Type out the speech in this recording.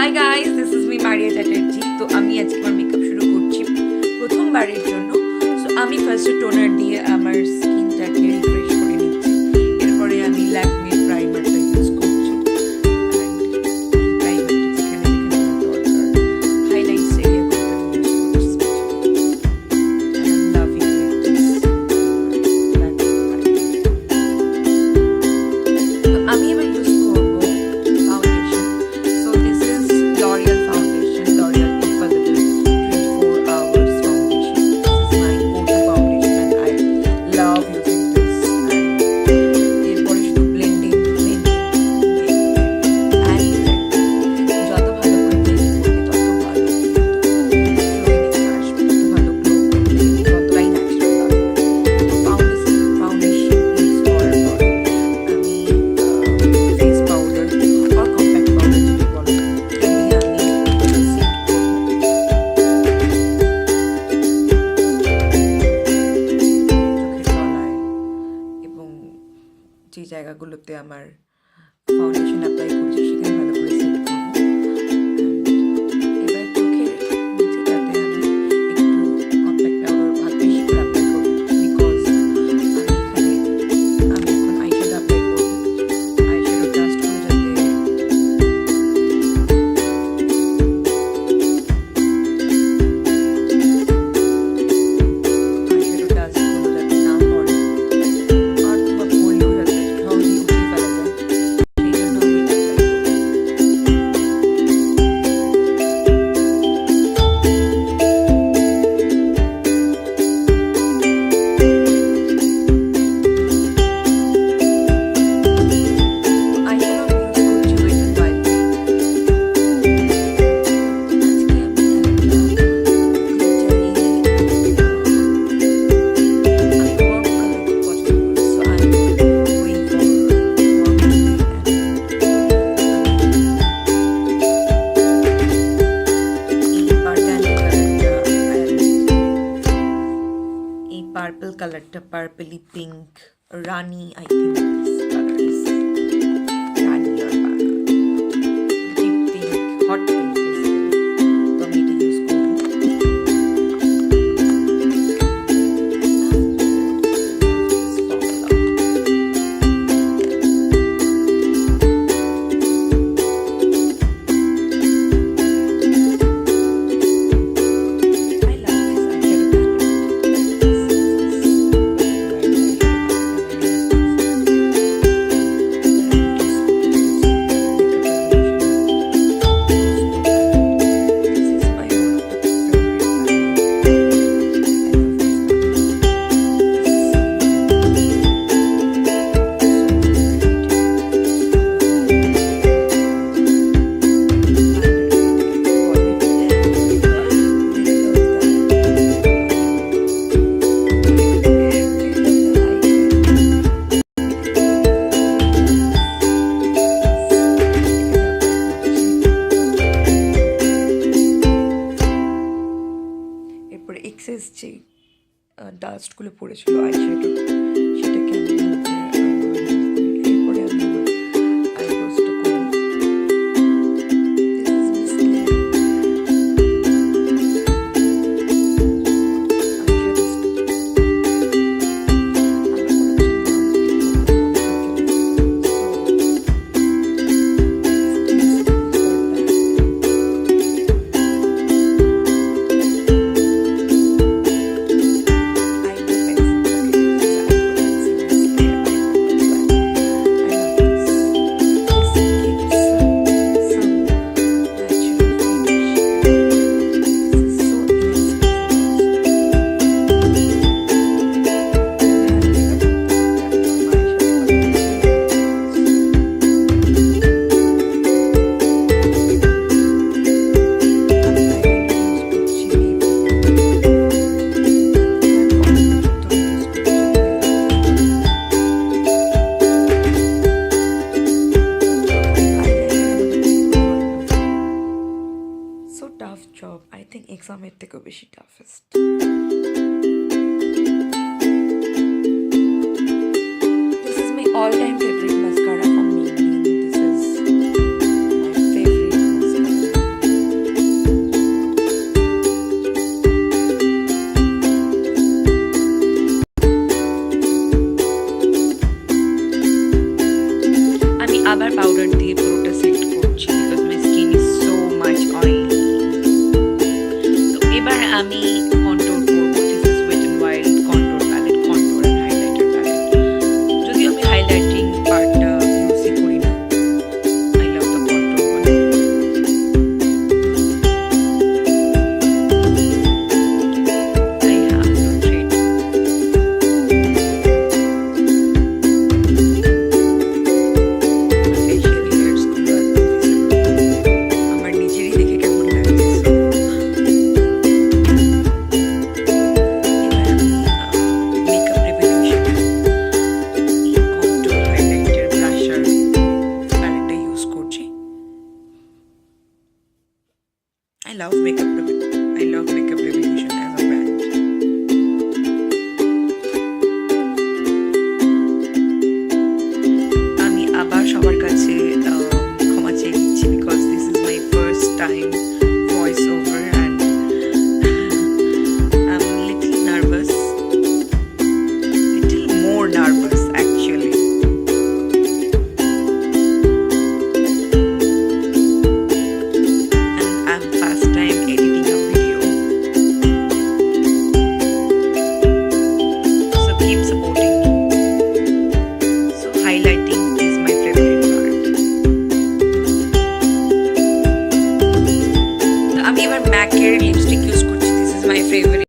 Hi guys, this is me Mariya Chatterjee. তো আমি আজকে আমার মেকআপ শুরু করছি প্রথমবারের জন্য। সো আমি ফার্স্টে টোনার দিয়ে আমার স্কিনটাকে রিফ্রেশ করে নিচ্ছি। এরপরে আমি ল্যাকমে প্রাইমারটা ইউজ করছি। এই প্রাইমারটা যেখানে যেখানে আমার দরকার হাইলাইটস এরিয়াগুলোতে আমি ইউজ করছি। I'm loving it. তো আমি এবার ইউজ করবো foundation. So this is L'Oreal foundation, L'Oreal Infallible 24 hours foundation. This is my go-to foundation and I love using this. And এরপরে শুধু blending and যত ভালো করে blend করবে তত ভালো flowing আসবে, তত ভালো glow করবে, ততটাই natural লাগবে। তো foundation use করার পর আমি face powder or compact powder যদি বলো এটা দিয়ে আমি set করবো। চোখের তলায় এবং যে জায়গাগুলোতে আমার ফাউন্ডেশন অ্যাপ্লাই করছি সেখানে ভালো করে সেট করবো। এবার চোখের নিচেটাতে আমি একটু কম্প্যাক্ট পাউডার ভাগ বেশি করে অ্যাপ্লাই করবো বিকজ আমি এখন আইশ্যাডো অ্যাপ্লাই করবো। আইশ্যাডো ডাস্টগুলো যাতে না পড়ে আর বা পড়লেও যাতে সহজেই উঠিয়ে ফেলা যায় সেই জন্য আমি এটা অ্যাপ্লাই করবো। আইশ্যাডো আমি ইউজ করছি ওয়েট অ্যান্ড ওয়াইল্ড। আজকে আমি এই পার্পল কালারটা purply pink rani I think this colour is rani or deep pink hot pink তো আমি এটা ইউজ করবো। এরপরে এক্সেস যে ডাস্টগুলো পড়েছিল আইশ্যাডো সেটাকে আমি ভালো করে এরপরে আমি আবার আইব্রোসটা করবো। This is Miss Glam eyeshadow stick. আমার কোনো কিছু নাম so tough job. I think এক্সামের থেকেও বেশি toughest. This is my all-time favorite mascara from Maybelline. This is my favorite mascara. love makeup. I love makeup revolution as a brand. আমি আবার সবার কাছে ক্ষমা চেয়ে নিচ্ছি because this is my first time voice over and I'm a little nervous, little more nervous actually. Lipstick use করছি, this is my favorite.